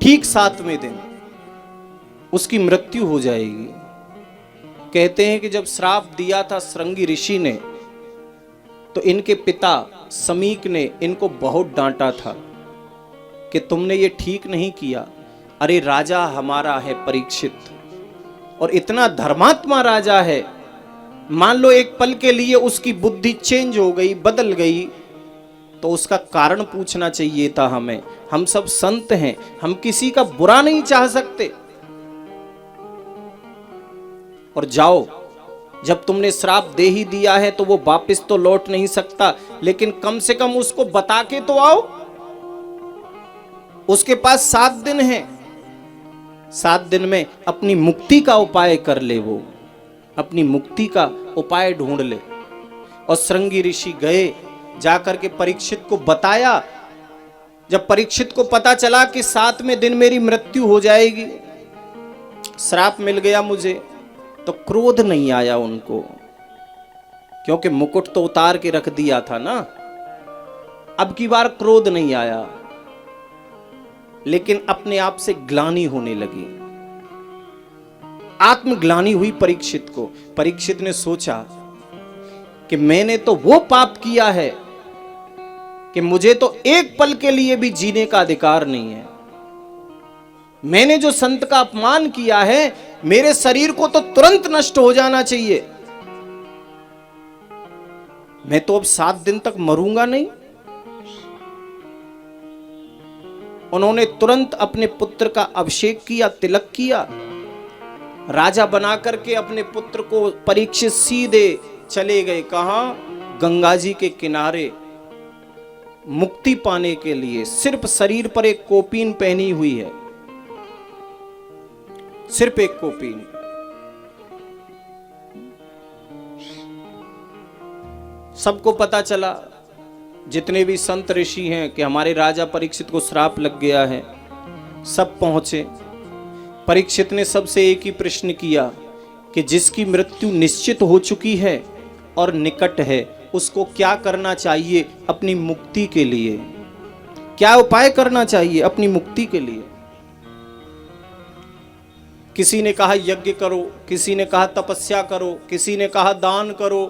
ठीक 7वें दिन उसकी मृत्यु हो जाएगी। कहते हैं कि जब श्राप दिया था श्रृंगी ऋषि ने, तो इनके पिता समीक ने इनको बहुत डांटा था कि तुमने ये ठीक नहीं किया। अरे राजा हमारा है परीक्षित, और इतना धर्मात्मा राजा है, मान लो एक पल के लिए उसकी बुद्धि चेंज हो गई, बदल गई, तो उसका कारण पूछना चाहिए था हमें। हम सब संत हैं, हम किसी का बुरा नहीं चाह सकते। और जाओ, जब तुमने श्राप दे ही दिया है तो वो वापस तो लौट नहीं सकता, लेकिन कम से कम उसको बता के तो आओ। उसके पास 7 दिन हैं, 7 दिन में अपनी मुक्ति का उपाय कर ले, वो अपनी मुक्ति का उपाय ढूंढ ले। और श्रृंगी ऋषि गए, जाकर के परीक्षित को बताया। जब परीक्षित को पता चला कि 7वें दिन मेरी मृत्यु हो जाएगी, श्राप मिल गया मुझे, तो क्रोध नहीं आया उनको, क्योंकि मुकुट तो उतार के रख दिया था ना। अब की बार क्रोध नहीं आया, लेकिन अपने आप से ग्लानि होने लगी, आत्मग्लानि हुई परीक्षित को। परीक्षित ने सोचा कि मैंने तो वो पाप किया है कि मुझे तो एक पल के लिए भी जीने का अधिकार नहीं है। मैंने जो संत का अपमान किया है, मेरे शरीर को तो तुरंत नष्ट हो जाना चाहिए। मैं तो अब 7 दिन तक मरूंगा नहीं। उन्होंने तुरंत अपने पुत्र का अभिषेक किया, तिलक किया, राजा बना करके अपने पुत्र को परीक्षित सीधे चले गए। कहां? गंगा जी के किनारे, मुक्ति पाने के लिए। सिर्फ शरीर पर एक कोपीन पहनी हुई है, सिर्फ एक कोपीन। सबको पता चला, जितने भी संत ऋषि हैं, कि हमारे राजा परीक्षित को श्राप लग गया है। सब पहुंचे। परीक्षित ने सबसे एक ही प्रश्न किया कि जिसकी मृत्यु निश्चित हो चुकी है और निकट है, उसको क्या करना चाहिए अपनी मुक्ति के लिए? क्या उपाय करना चाहिए अपनी मुक्ति के लिए? किसी ने कहा यज्ञ करो, किसी ने कहा तपस्या करो, किसी ने कहा दान करो,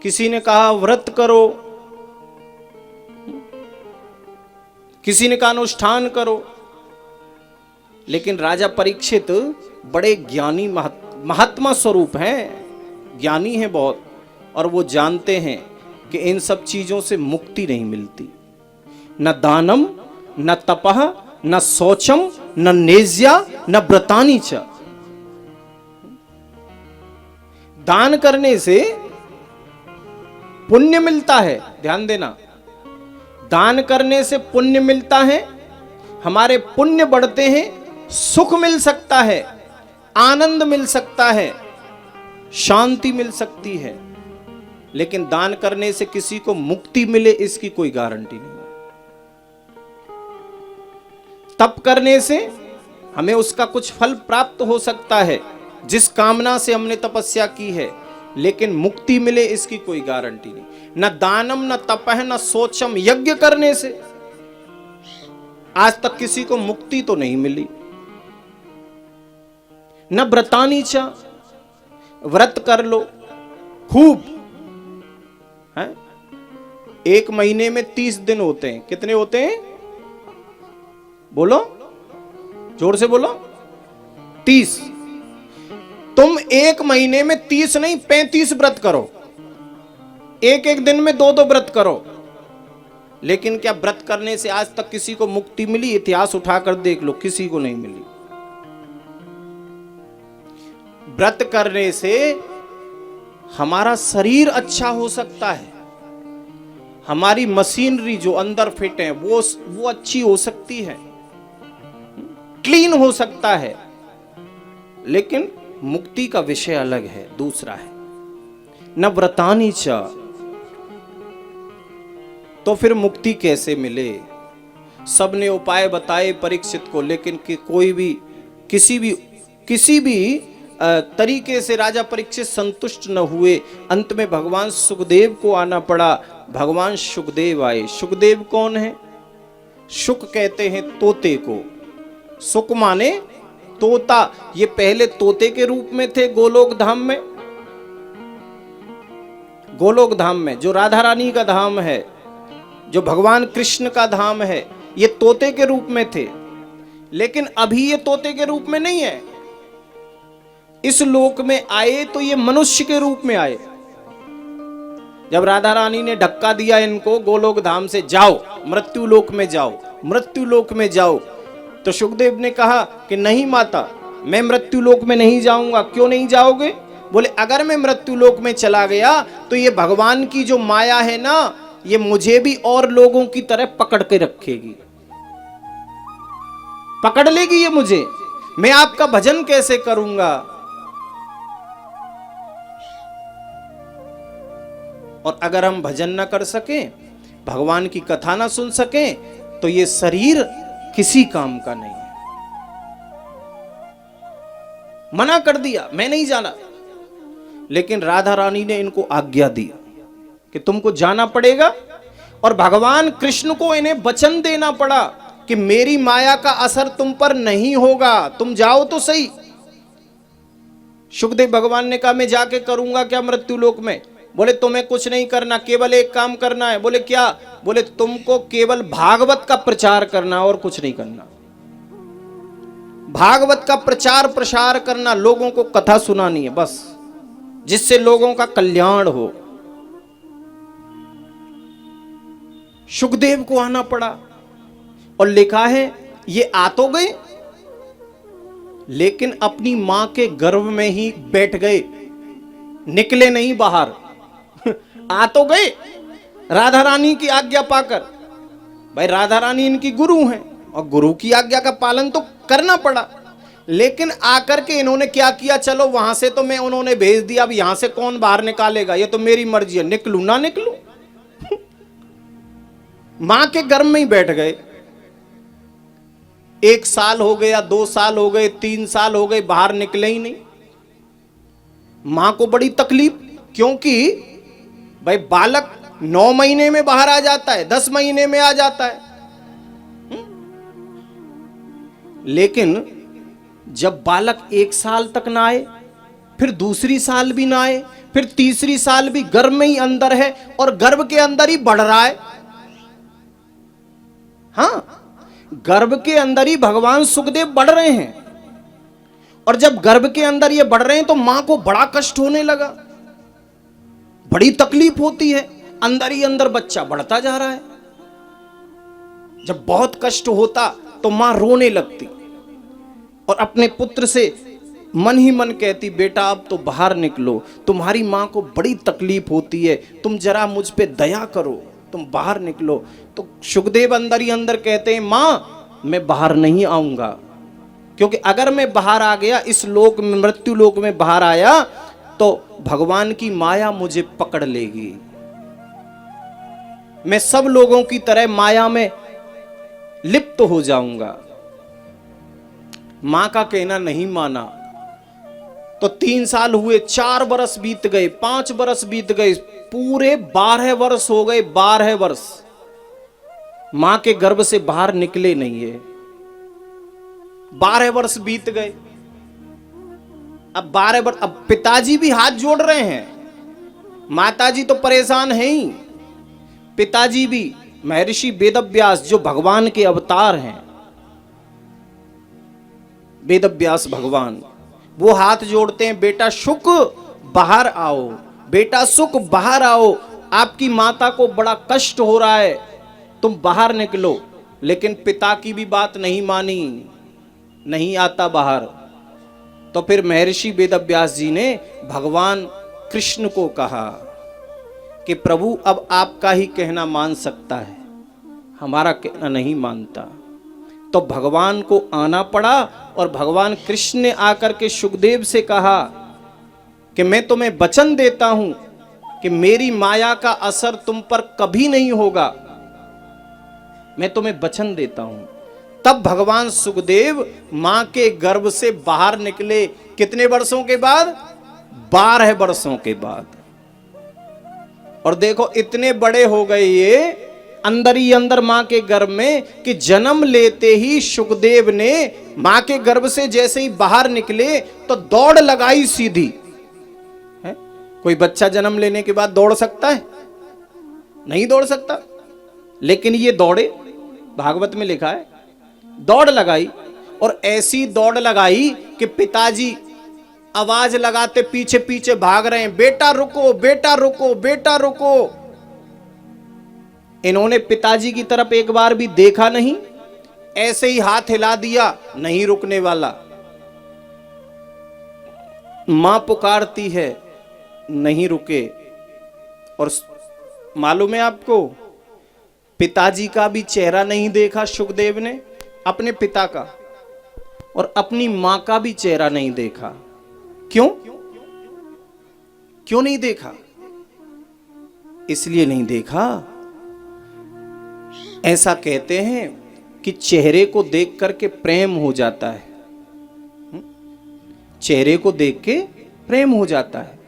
किसी ने कहा व्रत करो, किसी ने कहा अनुष्ठान करो। लेकिन राजा परीक्षित बड़े ज्ञानी महात्मा स्वरूप हैं, ज्ञानी हैं बहुत, और वो जानते हैं कि इन सब चीजों से मुक्ति नहीं मिलती। न दानम, न तपः, न शौचम, न नेज्या, न व्रतानि च। दान करने से पुण्य मिलता है, ध्यान देना, दान करने से पुण्य मिलता है, हमारे पुण्य बढ़ते हैं, सुख मिल सकता है, आनंद मिल सकता है, शांति मिल सकती है। लेकिन दान करने से किसी को मुक्ति मिले, इसकी कोई गारंटी नहीं है। तप करने से हमें उसका कुछ फल प्राप्त हो सकता है, जिस कामना से हमने तपस्या की है, लेकिन मुक्ति मिले इसकी कोई गारंटी नहीं। न दानम, न तपः, न शौचम। यज्ञ करने से आज तक किसी को मुक्ति तो नहीं मिली। न व्रतानि च, व्रत कर लो खूब, है? 1 महीने में 30 दिन होते हैं। कितने होते हैं? बोलो, जोर से बोलो। 30। तुम 1 महीने में 30 नहीं, 35 व्रत करो, एक दिन में 2 व्रत करो। लेकिन क्या व्रत करने से आज तक किसी को मुक्ति मिली? इतिहास उठाकर देख लो, किसी को नहीं मिली। व्रत करने से हमारा शरीर अच्छा हो सकता है, हमारी मशीनरी जो अंदर फिट है वो अच्छी हो सकती है, क्लीन हो सकता है। लेकिन मुक्ति का विषय अलग है, दूसरा है। न व्रतानि च। तो फिर मुक्ति कैसे मिले? सबने उपाय बताए परीक्षित को, लेकिन कि कोई भी किसी भी तरीके से राजा परीक्षित संतुष्ट न हुए। अंत में भगवान सुखदेव को आना पड़ा। भगवान सुखदेव आए। सुखदेव कौन है? शुक कहते हैं तोते को। शुक माने तोता। ये पहले तोते के रूप में थे गोलोक धाम में। गोलोक धाम में जो राधा रानी का धाम है, जो भगवान कृष्ण का धाम है, ये तोते के रूप में थे। लेकिन अभी ये तोते के रूप में नहीं है। इस लोक में आए तो ये मनुष्य के रूप में आए। जब राधा रानी ने धक्का दिया इनको गोलोक धाम से, जाओ मृत्यु लोक में जाओ, मृत्यु लोक में जाओ, तो सुखदेव ने कहा कि नहीं माता, मैं मृत्यु लोक में नहीं जाऊंगा। क्यों नहीं जाओगे? बोले अगर मैं मृत्यु लोक में चला गया तो ये भगवान की जो माया है ना, ये मुझे भी और लोगों की तरह पकड़ के रखेगी, पकड़ लेगी ये मुझे। मैं आपका भजन कैसे करूंगा? और अगर हम भजन न कर सके, भगवान की कथा ना सुन सके, तो ये शरीर किसी काम का नहीं है। मना कर दिया, मैं नहीं जाना। लेकिन राधा रानी ने इनको आज्ञा दी कि तुमको जाना पड़ेगा। और भगवान कृष्ण को इन्हें वचन देना पड़ा कि मेरी माया का असर तुम पर नहीं होगा, तुम जाओ तो सही। सुखदेव भगवान ने कहा मैं जाके करूंगा क्या मृत्यु लोक में? बोले तुम्हें कुछ नहीं करना, केवल एक काम करना है। बोले क्या? बोले तुमको केवल भागवत का प्रचार करना और कुछ नहीं करना। भागवत का प्रचार प्रसार करना, लोगों को कथा सुनानी है बस, जिससे लोगों का कल्याण हो। सुखदेव को आना पड़ा। और लिखा है ये आ तो गए, लेकिन अपनी मां के गर्भ में ही बैठ गए, निकले नहीं बाहर। आ तो गए राधा रानी की आज्ञा पाकर। भाई राधा रानी इनकी गुरु हैं और गुरु की आज्ञा का पालन तो करना पड़ा। लेकिन आकर के इन्होंने क्या किया, चलो वहां से तो मैं उन्होंने भेज दिया, अब यहां से कौन बाहर निकालेगा, ये तो मेरी मर्जी है, निकलू ना निकलू। मां के गर्भ में ही बैठ गए। 1 साल हो गया, 2 साल हो गए, 3 साल हो गए, बाहर निकले ही नहीं। मां को बड़ी तकलीफ, क्योंकि भाई बालक 9 महीने में बाहर आ जाता है, 10 महीने में आ जाता है। लेकिन जब बालक 1 साल तक ना आए, फिर दूसरी साल भी ना आए, फिर तीसरी साल भी गर्भ में ही अंदर है और गर्भ के अंदर ही बढ़ रहा है। हाँ, गर्भ के अंदर ही भगवान सुखदेव बढ़ रहे हैं। और जब गर्भ के अंदर ये बढ़ रहे हैं तो मां को बड़ा कष्ट होने लगा, बड़ी तकलीफ होती है। अंदर ही अंदर बच्चा बढ़ता जा रहा है। जब बहुत कष्ट होता तो मां रोने लगती और अपने पुत्र से मन ही मन कहती, बेटा अब तो बाहर निकलो, तुम्हारी मां को बड़ी तकलीफ होती है, तुम जरा मुझ पे दया करो, तुम बाहर निकलो। तो सुखदेव अंदर ही अंदर कहते हैं, मां मैं बाहर नहीं आऊंगा, क्योंकि अगर मैं बाहर आ गया, इस लोक में मृत्यु लोक में बाहर आया, तो भगवान की माया मुझे पकड़ लेगी। मैं सब लोगों की तरह माया में लिप्त हो जाऊंगा। मां का कहना नहीं माना। तो 3 साल हुए, 4 बरस बीत गए, 5 बरस बीत गए, पूरे 12 वर्ष हो गए। 12 वर्ष मां के गर्भ से बाहर निकले नहीं है। 12 वर्ष बीत गए। अब 12 वर्ष, अब पिताजी भी हाथ जोड़ रहे हैं, माताजी तो परेशान है ही। पिताजी भी, महर्षि वेदव्यास जो भगवान के अवतार हैं, वेदव्यास भगवान, वो हाथ जोड़ते हैं, बेटा शुक बाहर आओ, बेटा शुक बाहर आओ, आपकी माता को बड़ा कष्ट हो रहा है, तुम बाहर निकलो। लेकिन पिता की भी बात नहीं मानी, नहीं आता बाहर। तो फिर महर्षि वेदव्यास जी ने भगवान कृष्ण को कहा कि प्रभु अब आपका ही कहना मान सकता है, हमारा कहना नहीं मानता। तो भगवान को आना पड़ा और भगवान कृष्ण ने आकर के सुखदेव से कहा कि मैं तुम्हें वचन देता हूं कि मेरी माया का असर तुम पर कभी नहीं होगा, मैं तुम्हें वचन देता हूं। तब भगवान सुखदेव मां के गर्भ से बाहर निकले। कितने वर्षों के बाद? 12 वर्षों के बाद। और देखो इतने बड़े हो गए ये, अंदर ही अंदर मां के गर्भ में कि जन्म लेते ही सुखदेव ने मां के गर्भ से जैसे ही बाहर निकले तो दौड़ लगाई सीधी है? कोई बच्चा जन्म लेने के बाद दौड़ सकता है? नहीं दौड़ सकता। लेकिन ये दौड़े, भागवत में लिखा है, दौड़ लगाई और ऐसी दौड़ लगाई कि पिताजी आवाज लगाते पीछे पीछे भाग रहे हैं, बेटा रुको, बेटा रुको, बेटा रुको। इन्होंने पिताजी की तरफ एक बार भी देखा नहीं, ऐसे ही हाथ हिला दिया, नहीं रुकने वाला। मां पुकारती है, नहीं रुके। और मालूम है आपको, पिताजी का भी चेहरा नहीं देखा सुखदेव ने, अपने पिता का, और अपनी मां का भी चेहरा नहीं देखा। क्यों? क्यों नहीं देखा? इसलिए नहीं देखा, ऐसा कहते हैं कि चेहरे को देख करके प्रेम हो जाता है। चेहरे को देख के प्रेम हो जाता है।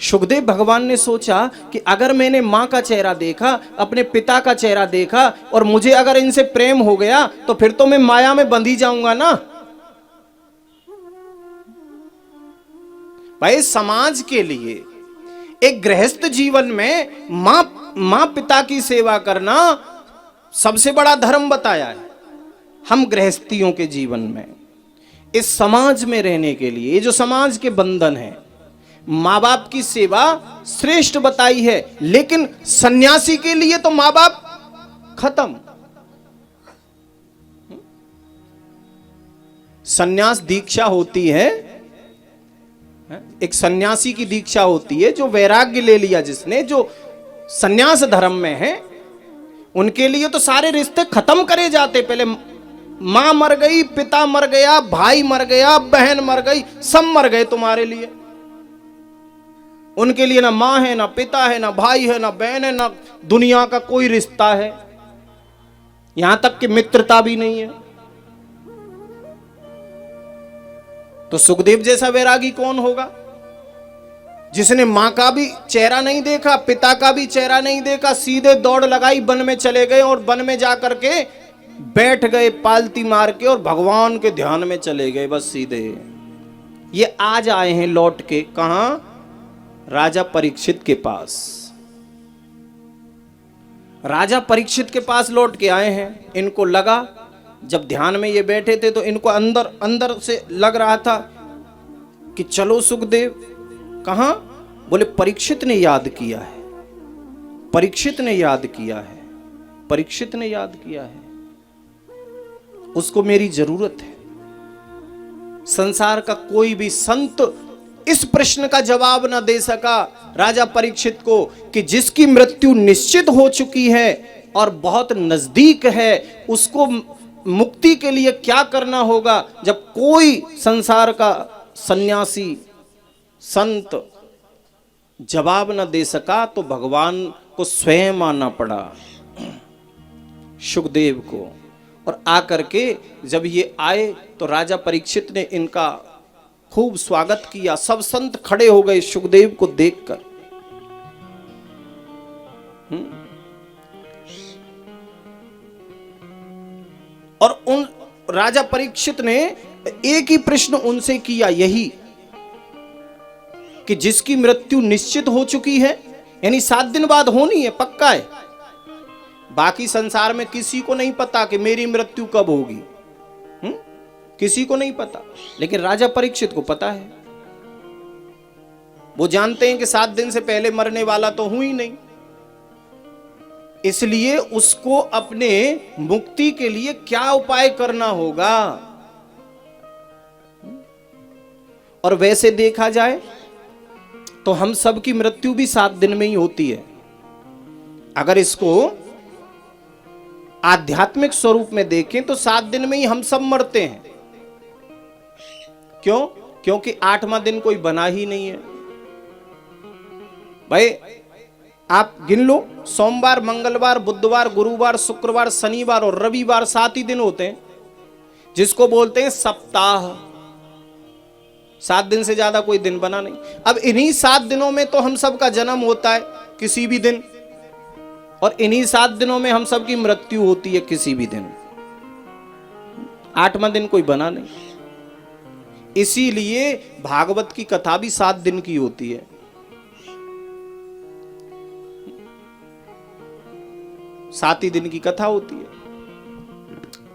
सुखदेव भगवान ने सोचा कि अगर मैंने मां का चेहरा देखा, अपने पिता का चेहरा देखा, और मुझे अगर इनसे प्रेम हो गया तो फिर तो मैं माया में बंधी जाऊंगा ना। भाई समाज के लिए, एक गृहस्थ जीवन में मां पिता की सेवा करना सबसे बड़ा धर्म बताया है। हम गृहस्थियों के जीवन में, इस समाज में रहने के लिए, ये जो समाज के बंधन है, माँ बाप की सेवा श्रेष्ठ बताई है। लेकिन सन्यासी के लिए तो माँ बाप खत्म। सन्यास दीक्षा होती है, एक सन्यासी की दीक्षा होती है, जो वैराग्य ले लिया जिसने, जो सन्यास धर्म में है, उनके लिए तो सारे रिश्ते खत्म करे जाते। पहले मां मर गई, पिता मर गया, भाई मर गया, बहन मर गई, सब मर गए तुम्हारे लिए। उनके लिए ना मां है, ना पिता है, ना भाई है, ना बहन है, ना दुनिया का कोई रिश्ता है, यहां तक कि मित्रता भी नहीं है। तो सुखदेव जैसा वैरागी कौन होगा, जिसने मां का भी चेहरा नहीं देखा, पिता का भी चेहरा नहीं देखा, सीधे दौड़ लगाई, वन में चले गए और वन में जाकर के बैठ गए पालती मार के, और भगवान के ध्यान में चले गए बस सीधे। ये आज आए हैं लौट के, कहां? राजा परीक्षित के पास। राजा परीक्षित के पास लौट के आए हैं। इनको लगा, जब ध्यान में ये बैठे थे तो इनको अंदर अंदर से लग रहा था कि चलो सुखदेव। कहां? बोले परीक्षित ने याद किया है, परीक्षित ने याद किया है, परीक्षित ने याद किया है, उसको मेरी जरूरत है। संसार का कोई भी संत इस प्रश्न का जवाब ना दे सका राजा परीक्षित को कि जिसकी मृत्यु निश्चित हो चुकी है और बहुत नजदीक है, उसको मुक्ति के लिए क्या करना होगा। जब कोई संसार का सन्यासी संत जवाब न दे सका तो भगवान को स्वयं आना पड़ा सुखदेव को। और आकर के जब ये आए तो राजा परीक्षित ने इनका खूब स्वागत किया। सब संत खड़े हो गए सुखदेव को देखकर। और उन राजा परीक्षित ने एक ही प्रश्न उनसे किया, यही कि जिसकी मृत्यु निश्चित हो चुकी है, यानी 7 दिन बाद होनी है, पक्का है। बाकी संसार में किसी को नहीं पता कि मेरी मृत्यु कब होगी, किसी को नहीं पता, लेकिन राजा परीक्षित को पता है। वो जानते हैं कि 7 दिन से पहले मरने वाला तो हूं ही नहीं, इसलिए उसको अपने मुक्ति के लिए क्या उपाय करना होगा। और वैसे देखा जाए तो हम सब की मृत्यु भी 7 दिन में ही होती है। अगर इसको आध्यात्मिक स्वरूप में देखें तो 7 दिन में ही हम सब मरते हैं। क्यों? क्योंकि 8वां दिन कोई बना ही नहीं है। भाई आप गिन लो, सोमवार, मंगलवार, बुधवार, गुरुवार, शुक्रवार, शनिवार और रविवार 7 ही दिन होते हैं, जिसको बोलते हैं सप्ताह। 7 दिन से ज्यादा कोई दिन बना नहीं। अब इन्हीं 7 दिनों में तो हम सबका जन्म होता है किसी भी दिन, और इन्हीं 7 दिनों में हम सबकी मृत्यु होती है किसी भी दिन। 8वां दिन कोई बना नहीं। इसीलिए भागवत की कथा भी 7 दिन की होती है। सात ही दिन की कथा होती है।